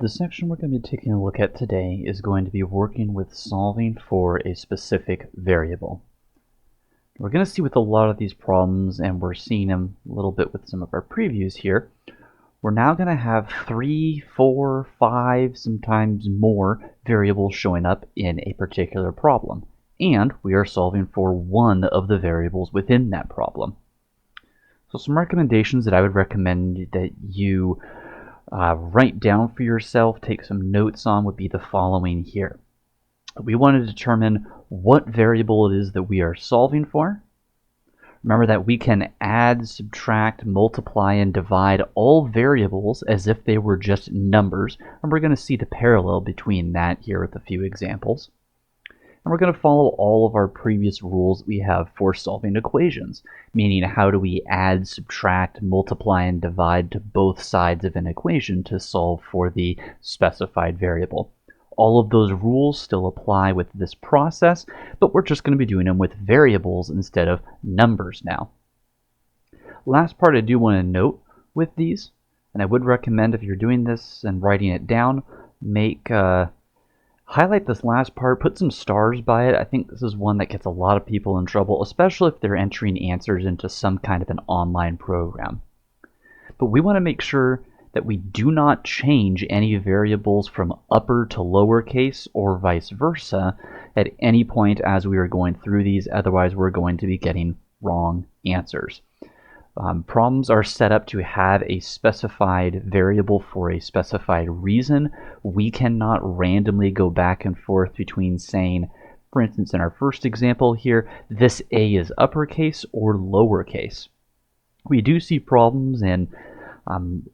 The section we're going to be taking a look at today is going to be working with solving for a specific variable. We're going to see with a lot of these problems, and we're seeing them a little bit with some of our previews here, we're now going to have 3, 4, 5, sometimes more variables showing up in a particular problem. And we are solving for one of the variables within that problem. So some recommendations that I would recommend that you write down for yourself, take some notes on, would be the following here. We want to determine what variable it is that we are solving for. Remember that we can add, subtract, multiply, and divide all variables as if they were just numbers, and we're going to see the parallel between that here with a few examples. And we're going to follow all of our previous rules we have for solving equations, meaning how do we add, subtract, multiply, and divide to both sides of an equation to solve for the specified variable. All of those rules still apply with this process, but we're just going to be doing them with variables instead of numbers now. Last part I do want to note with these, and I would recommend if you're doing this and writing it down, highlight this last part, put some stars by it. I think this is one that gets a lot of people in trouble, especially if they're entering answers into some kind of an online program. But we want to make sure that we do not change any variables from upper to lowercase or vice versa at any point as we are going through these, otherwise we're going to be getting wrong answers. Problems are set up to have a specified variable for a specified reason. We cannot randomly go back and forth between saying, for instance, in our first example here, this A is uppercase or lowercase. We do see problems in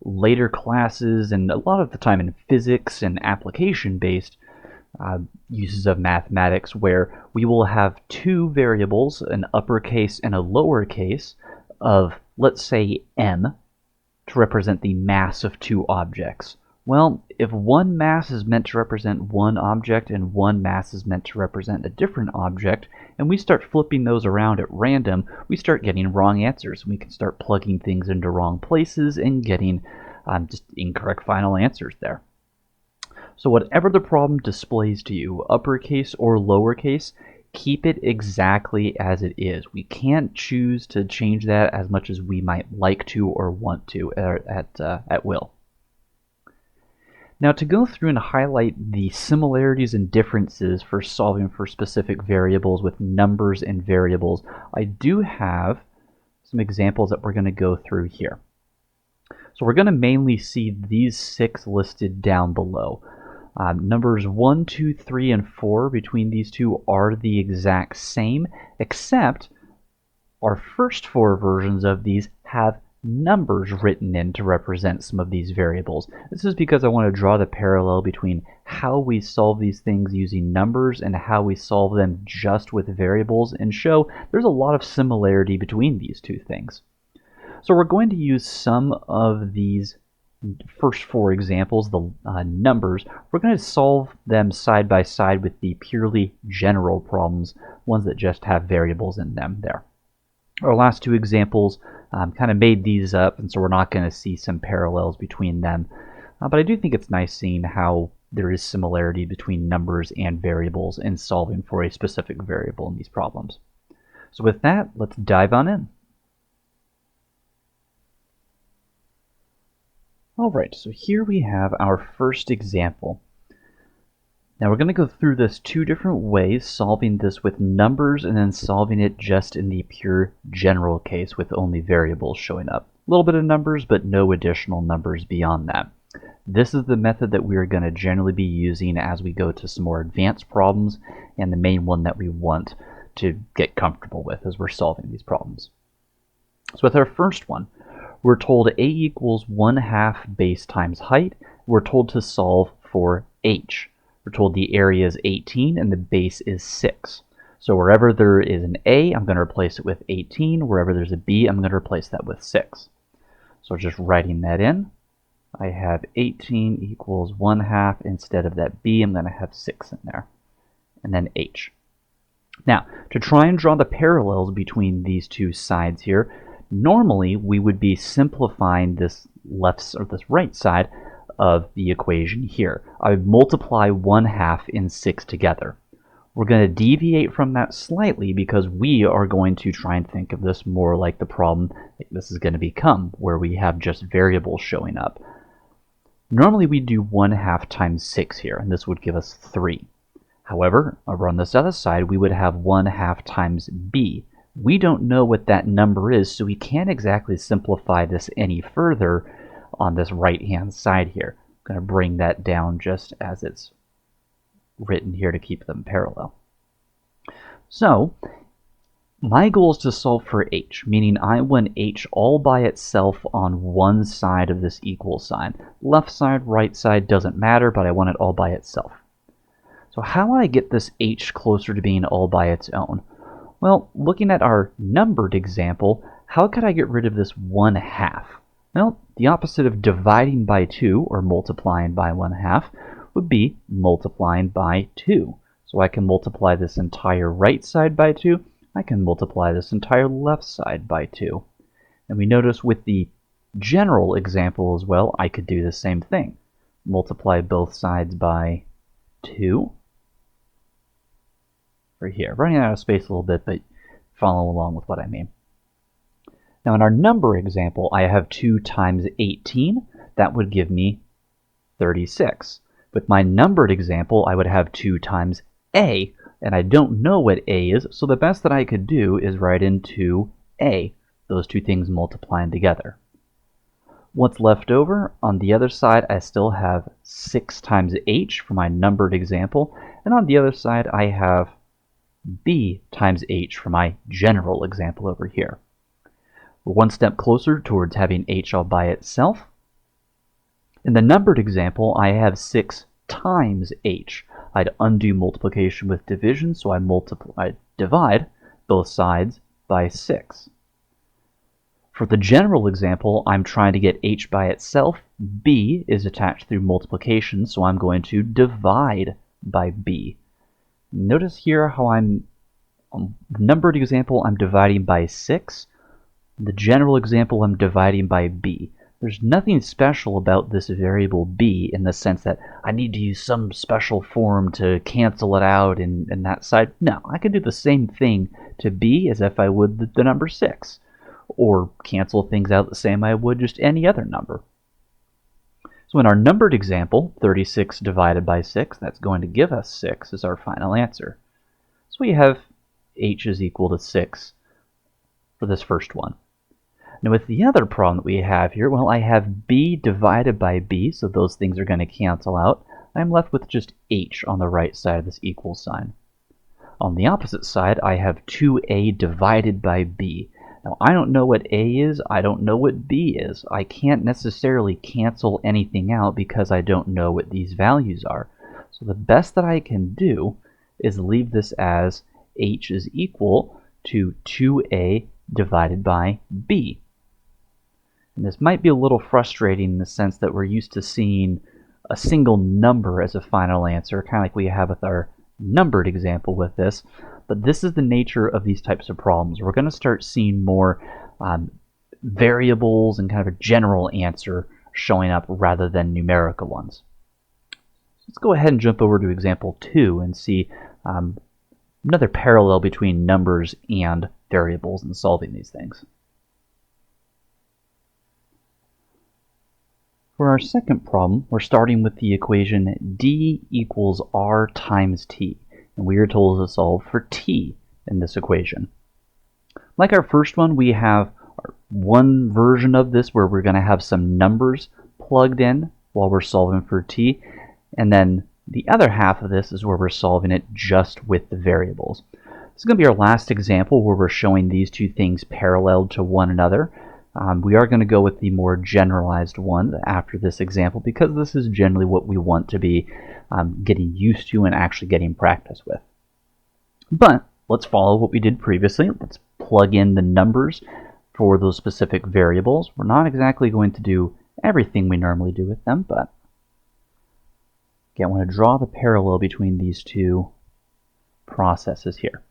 later classes and a lot of the time in physics and application-based uses of mathematics where we will have two variables, an uppercase and a lowercase, of, let's say, m, to represent the mass of two objects. Well, if one mass is meant to represent one object and one mass is meant to represent a different object, and we start flipping those around at random, we start getting wrong answers. We can start plugging things into wrong places and getting just incorrect final answers there. So whatever the problem displays to you, uppercase or lowercase, keep it exactly as it is. We can't choose to change that as much as we might like to or want to at will. Now, to go through and highlight the similarities and differences for solving for specific variables with numbers and variables, I do have some examples that we're going to go through here. So we're going to mainly see these 6 listed down below. Numbers 1, 2, 3, and 4 between these two are the exact same, except our first 4 versions of these have numbers written in to represent some of these variables. This is because I want to draw the parallel between how we solve these things using numbers and how we solve them just with variables, and show there's a lot of similarity between these two things. So we're going to use some of these first 4 examples, the numbers. We're going to solve them side by side with the purely general problems, ones that just have variables in them there. Our last 2 examples kind of made these up, and so we're not going to see some parallels between them. But I do think it's nice seeing how there is similarity between numbers and variables in solving for a specific variable in these problems. So with that, let's dive on in. Alright, so here we have our first example. Now we're going to go through this 2 different ways, solving this with numbers and then solving it just in the pure general case with only variables showing up. A little bit of numbers, but no additional numbers beyond that. This is the method that we are going to generally be using as we go to some more advanced problems, and the main one that we want to get comfortable with as we're solving these problems. So with our first one, we're told a equals 1/2 base times height. We're told to solve for h. We're told the area is 18 and the base is 6. So wherever there is an a, I'm going to replace it with 18. Wherever there's a b, I'm going to replace that with 6. So just writing that in, I have 18 equals 1/2. Instead of that b, I'm going to have 6 in there. And then h. Now, to try and draw the parallels between these two sides here, normally we would be simplifying this left or this right side of the equation here. I would multiply 1/2 and 6 together. We're going to deviate from that slightly because we are going to try and think of this more like the problem that this is going to become, where we have just variables showing up. Normally we do 1/2 times 6 here, and this would give us 3. However, over on this other side, we would have 1/2 times b. We don't know what that number is, so we can't exactly simplify this any further on this right-hand side here. I'm going to bring that down just as it's written here to keep them parallel. So my goal is to solve for h, meaning I want h all by itself on one side of this equal sign. Left side, right side, doesn't matter, but I want it all by itself. So how would I get this h closer to being all by its own? Well, looking at our numbered example, how could I get rid of this 1/2? Well, the opposite of dividing by 2, or multiplying by 1/2, would be multiplying by 2. So I can multiply this entire right side by 2. I can multiply this entire left side by 2. And we notice with the general example as well, I could do the same thing. Multiply both sides by 2. Right here. Running out of space a little bit, but follow along with what I mean. Now in our number example, I have 2 times 18. That would give me 36. With my numbered example, I would have 2 times a, and I don't know what a is, so the best that I could do is write in 2a, those two things multiplying together. What's left over? On the other side, I still have 6 times h for my numbered example, and on the other side, I have b times h for my general example over here. We're one step closer towards having h all by itself. In the numbered example, I have 6 times h. I'd undo multiplication with division, so I divide both sides by 6. For the general example, I'm trying to get h by itself. B is attached through multiplication, so I'm going to divide by b. Notice here how on the numbered example, I'm dividing by 6. The general example, I'm dividing by b. There's nothing special about this variable b in the sense that I need to use some special form to cancel it out in that side. No, I can do the same thing to b as if I would the number 6, or cancel things out the same I would just any other number. So in our numbered example, 36 divided by 6, that's going to give us 6 as our final answer. So we have h is equal to 6 for this first one. Now with the other problem that we have here, well, I have b divided by b, so those things are going to cancel out. I'm left with just h on the right side of this equal sign. On the opposite side, I have 2a divided by b. Now I don't know what a is, I don't know what b is. I can't necessarily cancel anything out because I don't know what these values are. So the best that I can do is leave this as h is equal to 2a divided by b. And this might be a little frustrating in the sense that we're used to seeing a single number as a final answer, kind of like we have with our numbered example with this. But this is the nature of these types of problems. We're going to start seeing more variables and kind of a general answer showing up rather than numerical ones. Let's go ahead and jump over to example 2 and see another parallel between numbers and variables in solving these things. For our second problem, we're starting with the equation d equals r times t, and we are told to solve for t in this equation. Like our first one, we have one version of this where we're going to have some numbers plugged in while we're solving for t, and then the other half of this is where we're solving it just with the variables. This is going to be our last example where we're showing these two things parallel to one another. We are going to go with the more generalized one after this example because this is generally what we want to be getting used to and actually getting practice with. But let's follow what we did previously. Let's plug in the numbers for those specific variables. We're not exactly going to do everything we normally do with them, but again, I want to draw the parallel between these two processes here.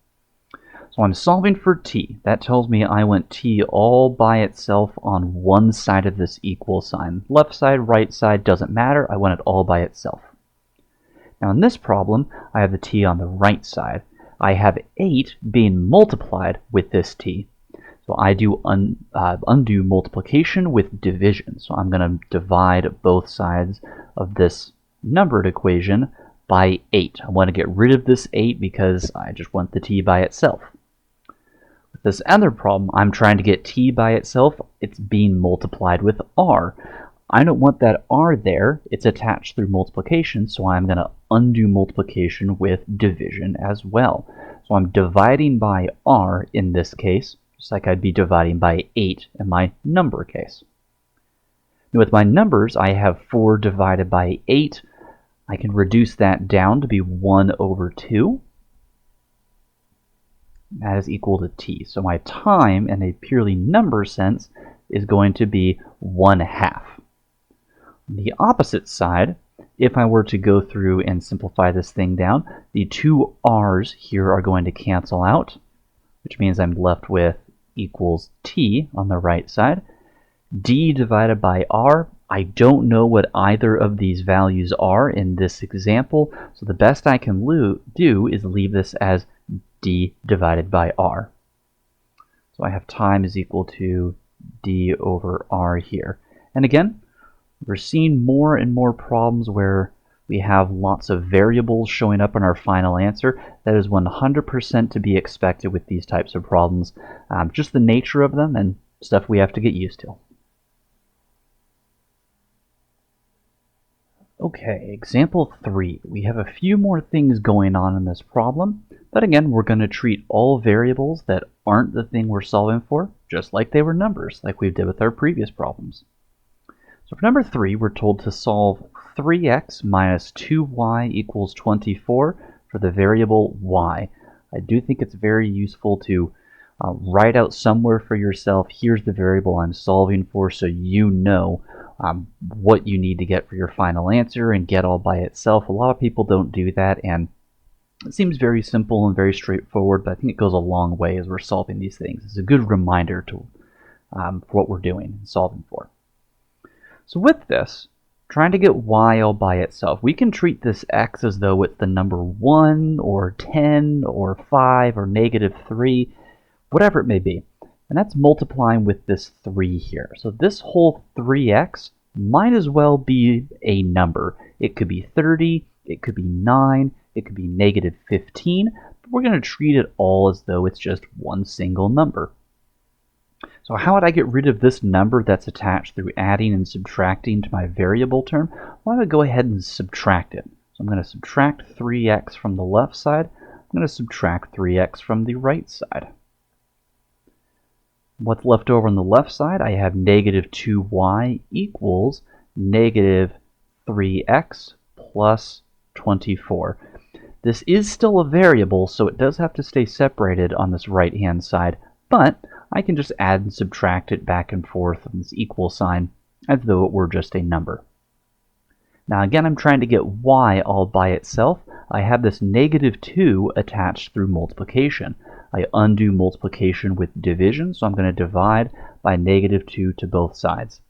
So I'm solving for t. That tells me I want t all by itself on one side of this equal sign. Left side, right side, doesn't matter. I want it all by itself. Now in this problem, I have the t on the right side. I have 8 being multiplied with this t. So I do undo multiplication with division. So I'm going to divide both sides of this numbered equation by 8. I want to get rid of this 8 because I just want the t by itself. With this other problem, I'm trying to get t by itself. It's being multiplied with r. I don't want that r there. It's attached through multiplication, so I'm going to undo multiplication with division as well. So I'm dividing by r in this case, just like I'd be dividing by 8 in my number case. Now with my numbers, I have 4 divided by 8. I can reduce that down to be 1 over 2. That is equal to t. So my time, in a purely number sense, is going to be 1/2. On the opposite side, if I were to go through and simplify this thing down, the 2 r's here are going to cancel out, which means I'm left with equals t on the right side. D divided by r, I don't know what either of these values are in this example, so the best I can do is leave this as d divided by r. So I have time is equal to d over r here. And again, we're seeing more and more problems where we have lots of variables showing up in our final answer. That is 100% to be expected with these types of problems. Just the nature of them and stuff we have to get used to. Okay, example 3. We have a few more things going on in this problem, but again, we're going to treat all variables that aren't the thing we're solving for, just like they were numbers, like we did with our previous problems. So for number 3, we're told to solve 3x minus 2y equals 24 for the variable y. I do think it's very useful to write out somewhere for yourself, here's the variable I'm solving for, so you know what you need to get for your final answer and get all by itself. A lot of people don't do that, and it seems very simple and very straightforward, but I think it goes a long way as we're solving these things. It's a good reminder to for what we're doing and solving for. So with this, trying to get y all by itself, we can treat this x as though it's the number 1 or 10 or 5 or -3, whatever it may be. And that's multiplying with this 3 here. So this whole 3x might as well be a number. It could be 30, it could be 9, it could be -15, but we're going to treat it all as though it's just one single number. So how would I get rid of this number that's attached through adding and subtracting to my variable term? Well, I would go ahead and subtract it. So I'm going to subtract 3x from the left side. I'm going to subtract 3x from the right side. What's left over on the left side? I have -2y equals -3x plus 24. This is still a variable, so it does have to stay separated on this right-hand side, but I can just add and subtract it back and forth on this equal sign as though it were just a number. Now again, I'm trying to get y all by itself. I have this -2 attached through multiplication. I undo multiplication with division, so I'm going to divide by -2 to both sides.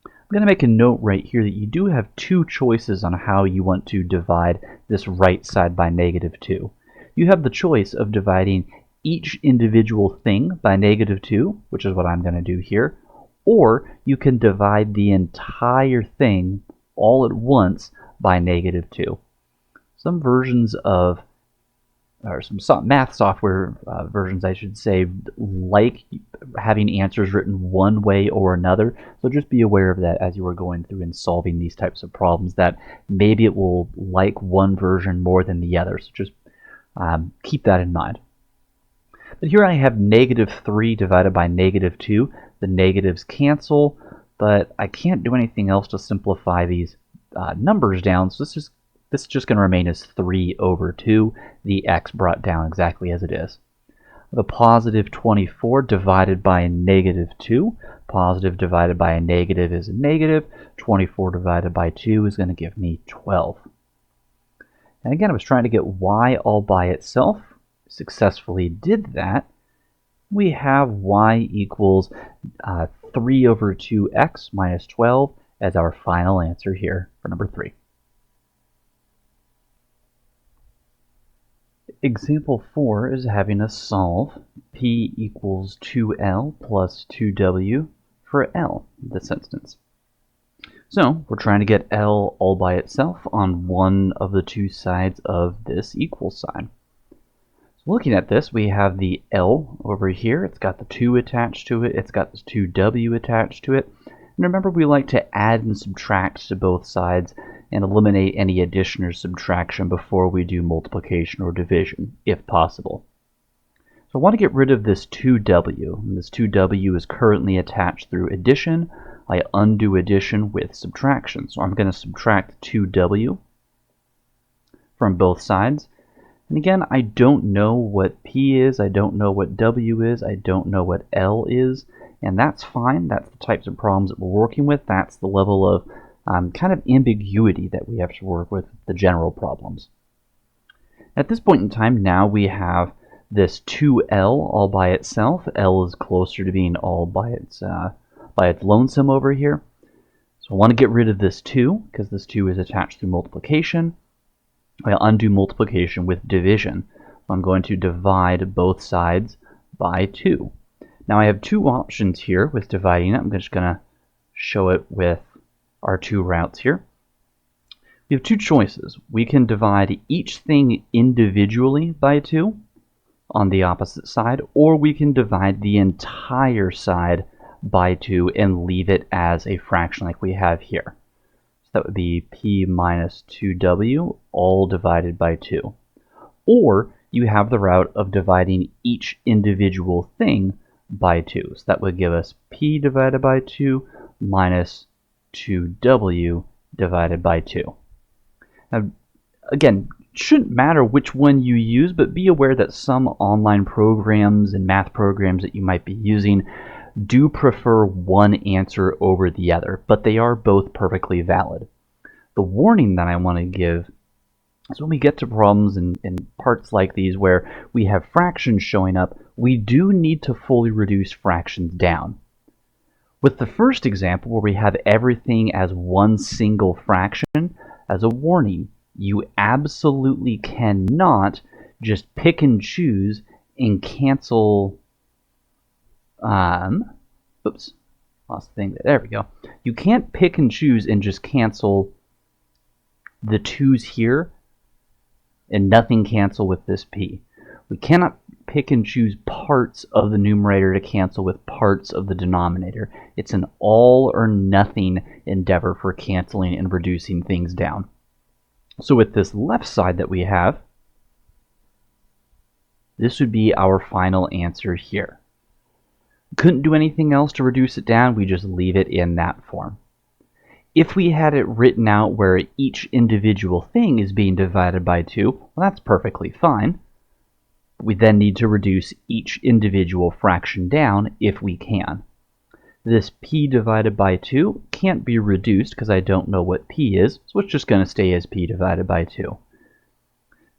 I'm going to make a note right here that you do have 2 choices on how you want to divide this right side by -2. You have the choice of dividing each individual thing by -2, which is what I'm going to do here, or you can divide the entire thing all at once by -2. Some versions of, or some math software versions, I should say, like having answers written one way or another. So just be aware of that as you are going through and solving these types of problems, that maybe it will like one version more than the other. So just keep that in mind. But here I have -3 divided by -2. The negatives cancel, but I can't do anything else to simplify these numbers down, so this is just going to remain as 3 over 2, the x brought down exactly as it is. The positive 24 divided by a -2. Positive divided by a negative is a negative. 24 divided by 2 is going to give me 12. And again, I was trying to get y all by itself. successfully did that, we have y equals 3 over 2x minus 12 as our final answer here for number 3. Example 4 is having us solve p equals 2l plus 2w for L in this instance. So we're trying to get L all by itself on one of the two sides of this equal sign. So looking at this, we have the L over here. It's got the 2 attached to it. It's got this 2w attached to it. And remember, we like to add and subtract to both sides and eliminate any addition or subtraction before we do multiplication or division, if possible. So I want to get rid of this 2w, and this 2w is currently attached through addition. I undo addition with subtraction. So I'm going to subtract 2w from both sides. And again, I don't know what p is, I don't know what w is, I don't know what L is, and that's fine. That's the types of problems that we're working with. That's the level of kind of ambiguity that we have to work with the general problems. At this point in time, now we have this 2L all by itself. L is closer to being all by its lonesome over here. So I want to get rid of this 2 because this 2 is attached through multiplication. I undo multiplication with division. So I'm going to divide both sides by 2. Now I have two options here with dividing it. I'm just going to show it with our two routes here. We have two choices. We can divide each thing individually by 2 on the opposite side, or we can divide the entire side by 2 and leave it as a fraction like we have here. So that would be p minus 2w all divided by 2. Or you have the route of dividing each individual thing by 2. So that would give us p divided by 2 minus 2w divided by 2. Now, again, it shouldn't matter which one you use, but be aware that some online programs and math programs that you might be using do prefer one answer over the other, but they are both perfectly valid. The warning that I want to give is when we get to problems in parts like these where we have fractions showing up, we do need to fully reduce fractions down. With the first example, where we have everything as one single fraction, as a warning, you absolutely cannot just pick and choose and cancel. Oops, lost the thing. There we go. You can't pick and choose and just cancel the 2's here and nothing cancel with this p. We cannot pick and choose parts of the numerator to cancel with parts of the denominator. It's an all or nothing endeavor for canceling and reducing things down. So with this left side that we have, this would be our final answer here. Couldn't do anything else to reduce it down, we just leave it in that form. If we had it written out where each individual thing is being divided by 2, well, that's perfectly fine. We then need to reduce each individual fraction down if we can. This p divided by 2 can't be reduced because I don't know what p is, so it's just going to stay as p divided by 2.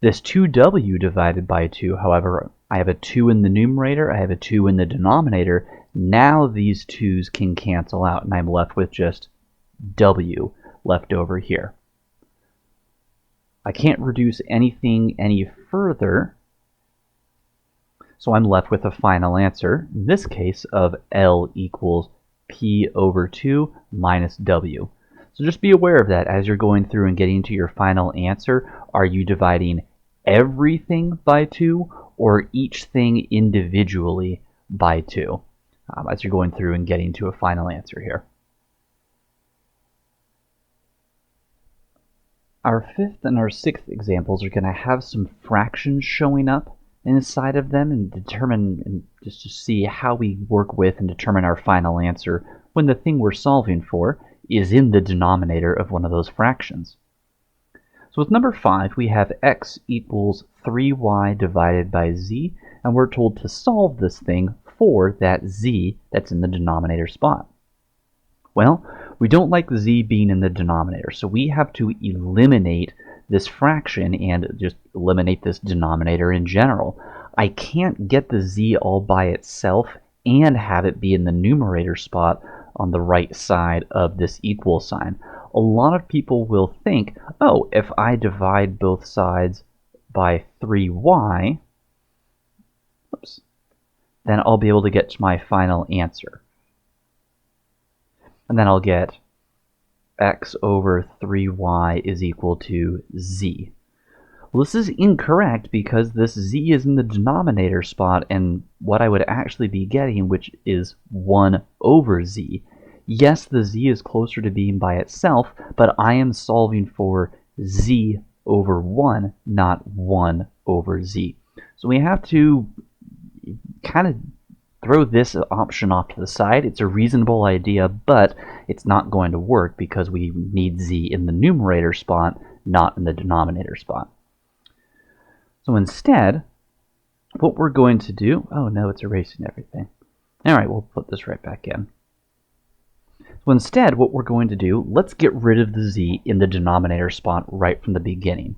This 2w divided by 2, however, I have a 2 in the numerator, I have a 2 in the denominator. Now these 2's can cancel out, and I'm left with just w left over here. I can't reduce anything any further, so I'm left with a final answer, in this case, of L equals p over 2 minus w. So just be aware of that as you're going through and getting to your final answer. Are you dividing everything by 2 or each thing individually by 2 as you're going through and getting to a final answer here? Our fifth and our sixth examples are going to have some fractions showing up inside of them and determine and just to see how we work with and determine our final answer when the thing we're solving for is in the denominator of one of those fractions. So with number 5, we have x equals 3y divided by z, and we're told to solve this thing for that z that's in the denominator spot. Well, we don't like z being in the denominator, so we have to eliminate this fraction and just eliminate this denominator in general. I can't get the z all by itself and have it be in the numerator spot on the right side of this equal sign. A lot of people will think, oh, if I divide both sides by 3y, oops, then I'll be able to get to my final answer. And then I'll get x over 3y is equal to z. Well, this is incorrect because this z is in the denominator spot, and what I would actually be getting, which is 1 over z. Yes, the z is closer to being by itself, but I am solving for z over 1, not 1 over z. So we have to kind of throw this option off to the side. It's a reasonable idea, but it's not going to work because we need z in the numerator spot, not in the denominator spot. So instead, what we're going to do, oh no, it's erasing everything. All right, we'll put this right back in. So instead, what we're going to do, let's get rid of the z in the denominator spot right from the beginning.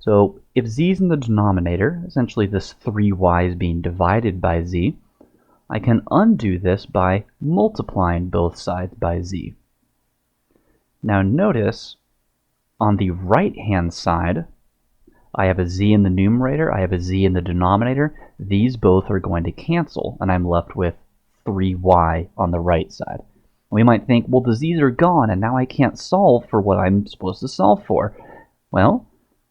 So if z is in the denominator, essentially this 3y is being divided by z, I can undo this by multiplying both sides by z. Now notice, on the right-hand side, I have a z in the numerator, I have a z in the denominator. These both are going to cancel, and I'm left with 3y on the right side. We might think, well, the z's are gone, and now I can't solve for what I'm supposed to solve for. Well,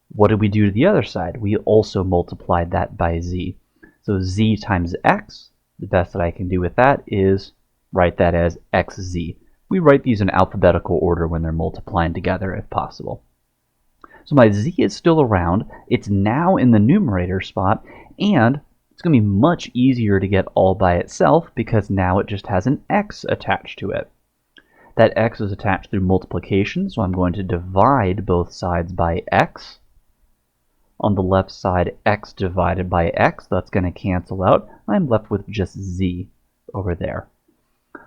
what did we do to the other side? We also multiplied that by z. So z times x, the best that I can do with that is write that as xz. We write these in alphabetical order when they're multiplying together if possible. So my z is still around, it's now in the numerator spot, and it's going to be much easier to get all by itself because now it just has an x attached to it. That x is attached through multiplication, so I'm going to divide both sides by x. On the left side, x divided by x, that's going to cancel out. I'm left with just z over there.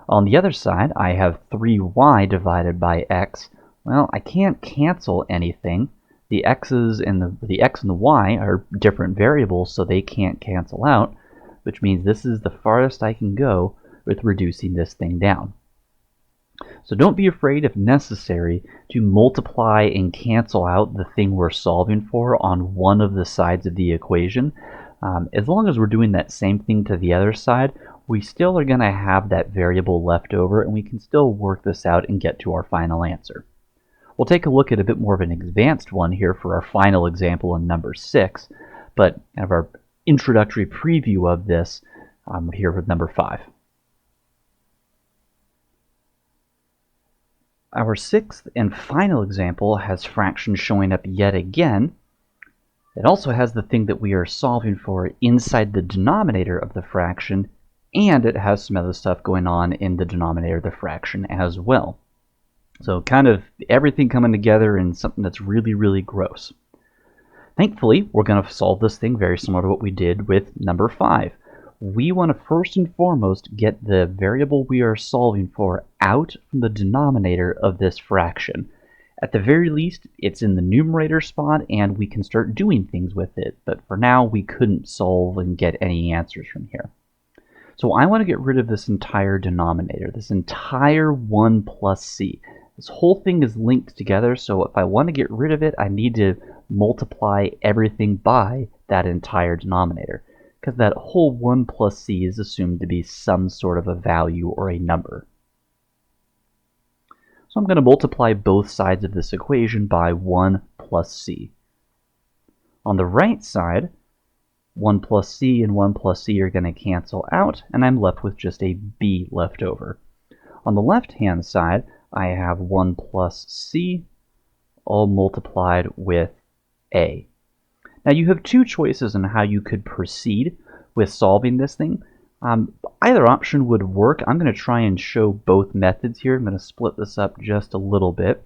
On the other side, I have 3y divided by x. Well, I can't cancel anything. The x's and the x and the y are different variables, so they can't cancel out, which means this is the farthest I can go with reducing this thing down. So don't be afraid, if necessary, to multiply and cancel out the thing we're solving for on one of the sides of the equation. As long as we're doing that same thing to the other side, we still are going to have that variable left over, and we can still work this out and get to our final answer. We'll take a look at a bit more of an advanced one here for our final example in number 6, but kind of our introductory preview of this here with number 5. Our 6th and final example has fractions showing up yet again. It also has the thing that we are solving for inside the denominator of the fraction, and it has some other stuff going on in the denominator of the fraction as well. So kind of everything coming together in something that's really, really gross. Thankfully, we're going to solve this thing very similar to what we did with number 5. We want to first and foremost get the variable we are solving for out from the denominator of this fraction. At the very least, it's in the numerator spot and we can start doing things with it, but for now we couldn't solve and get any answers from here. So I want to get rid of this entire denominator, this entire 1 plus c. This whole thing is linked together, so if I want to get rid of it, I need to multiply everything by that entire denominator, because that whole 1 plus c is assumed to be some sort of a value or a number. So I'm going to multiply both sides of this equation by 1 plus c. On the right side, 1 plus c and 1 plus c are going to cancel out, and I'm left with just a b left over. On the left-hand side, I have 1 plus c all multiplied with a. Now you have two choices on how you could proceed with solving this thing. Either option would work. I'm going to try and show both methods here. I'm going to split this up just a little bit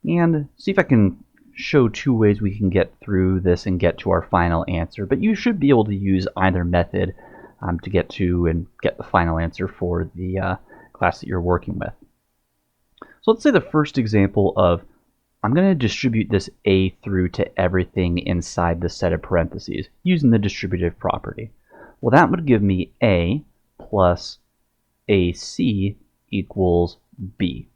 and see if I can show two ways we can get through this and get to our final answer. But you should be able to use either method to get to and get the final answer for the class that you're working with. So let's say the first example of I'm going to distribute this a through to everything inside the set of parentheses using the distributive property. Well, that would give me a plus ac equals b.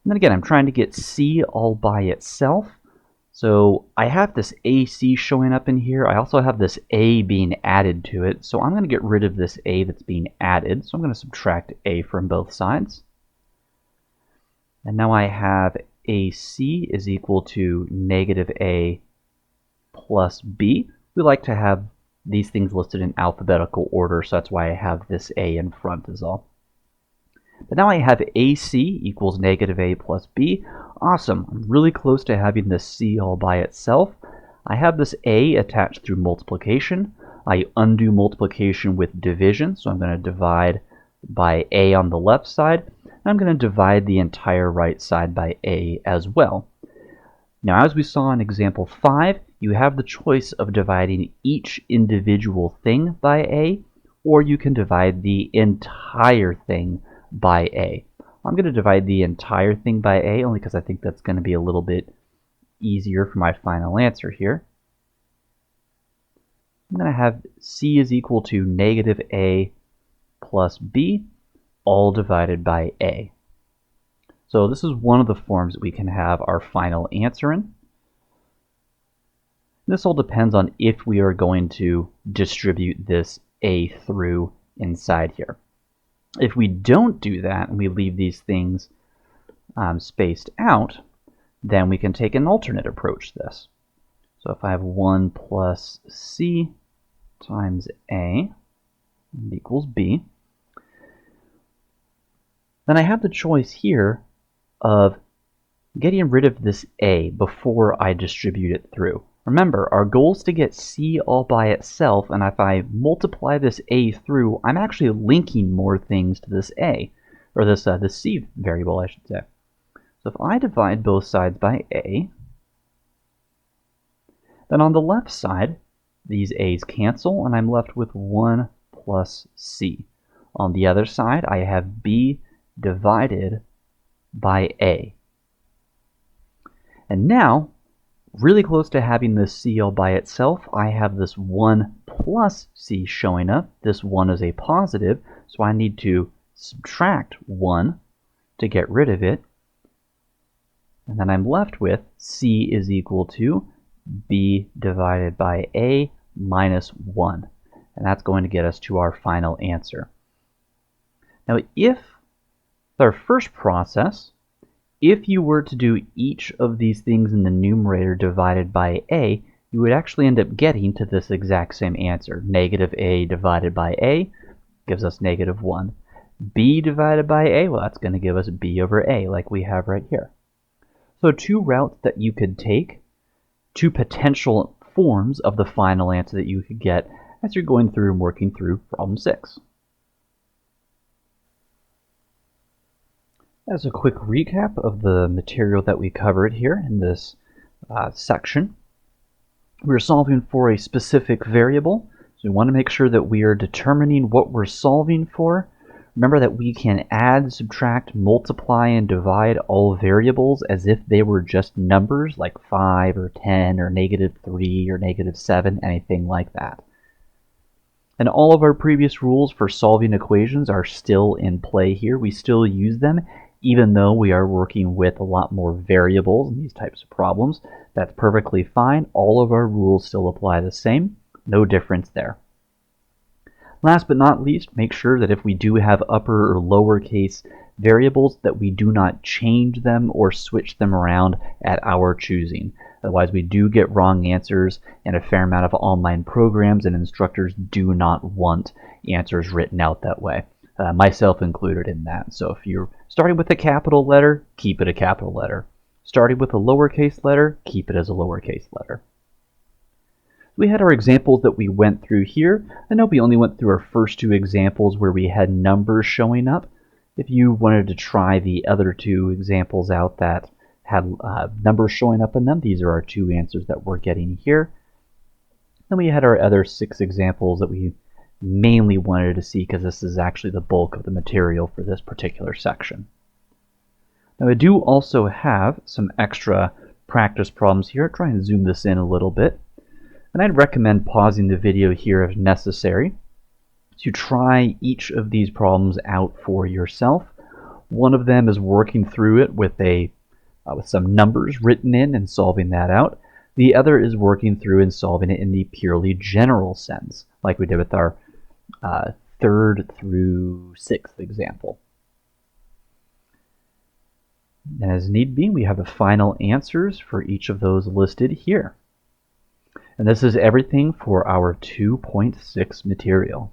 And then again, I'm trying to get c all by itself. So I have this AC showing up in here. I also have this A being added to it. So I'm going to get rid of this A that's being added. So I'm going to subtract A from both sides. And now I have AC is equal to negative A plus B. We like to have these things listed in alphabetical order, so that's why I have this A in front is all. But now I have AC equals negative A plus B. Awesome. I'm really close to having this C all by itself. I have this A attached through multiplication. I undo multiplication with division, so I'm going to divide by A on the left side. And I'm going to divide the entire right side by A as well. Now, as we saw in example 5, you have the choice of dividing each individual thing by A, or you can divide the entire thing by A. I'm going to divide the entire thing by A only because I think that's going to be a little bit easier for my final answer here. I'm going to have C is equal to negative A plus B, all divided by A. So this is one of the forms that we can have our final answer in. This all depends on if we are going to distribute this A through inside here. If we don't do that and we leave these things spaced out, then we can take an alternate approach to this. So if I have 1 plus C times A equals B, then I have the choice here of getting rid of this A before I distribute it through. Remember, our goal is to get C all by itself, and if I multiply this A through, I'm actually linking more things to this A, or this C variable, I should say. So if I divide both sides by A, then on the left side, these A's cancel, and I'm left with 1 plus C. On the other side, I have B divided by A. And now, really close to having this C all by itself, I have this 1 plus C showing up. This 1 is a positive, so I need to subtract 1 to get rid of it. And then I'm left with C is equal to B divided by A minus 1. And that's going to get us to our final answer. Now, if our first process, if you were to do each of these things in the numerator divided by A, you would actually end up getting to this exact same answer. Negative A divided by A gives us negative 1. B divided by A, well, that's going to give us B over A, like we have right here. So two routes that you could take, two potential forms of the final answer that you could get as you're going through and working through problem 6. As a quick recap of the material that we covered here in this section, we're solving for a specific variable, so we want to make sure that we are determining what we're solving for. Remember that we can add, subtract, multiply, and divide all variables as if they were just numbers like 5 or 10 or negative 3 or negative 7, anything like that. And all of our previous rules for solving equations are still in play here. We still use them, even though we are working with a lot more variables in these types of problems. That's perfectly fine. All of our rules still apply the same. No difference there. Last but not least, make sure that if we do have upper or lowercase variables, that we do not change them or switch them around at our choosing. Otherwise, we do get wrong answers, and a fair amount of online programs and instructors do not want answers written out that way. Myself included in that. So if you're starting with a capital letter, keep it a capital letter. Starting with a lowercase letter, keep it as a lowercase letter. We had our examples that we went through here. I know we only went through our first two examples where we had numbers showing up. If you wanted to try the other two examples out that had numbers showing up in them, these are our two answers that we're getting here. Then we had our other 6 examples that we mainly wanted to see because this is actually the bulk of the material for this particular section. Now I do also have some extra practice problems here. Try and zoom this in a little bit. And I'd recommend pausing the video here if necessary to try each of these problems out for yourself. One of them is working through it with some numbers written in and solving that out. The other is working through and solving it in the purely general sense, like we did with our 3rd through 6th example. As need be, we have the final answers for each of those listed here. And this is everything for our 2.6 material.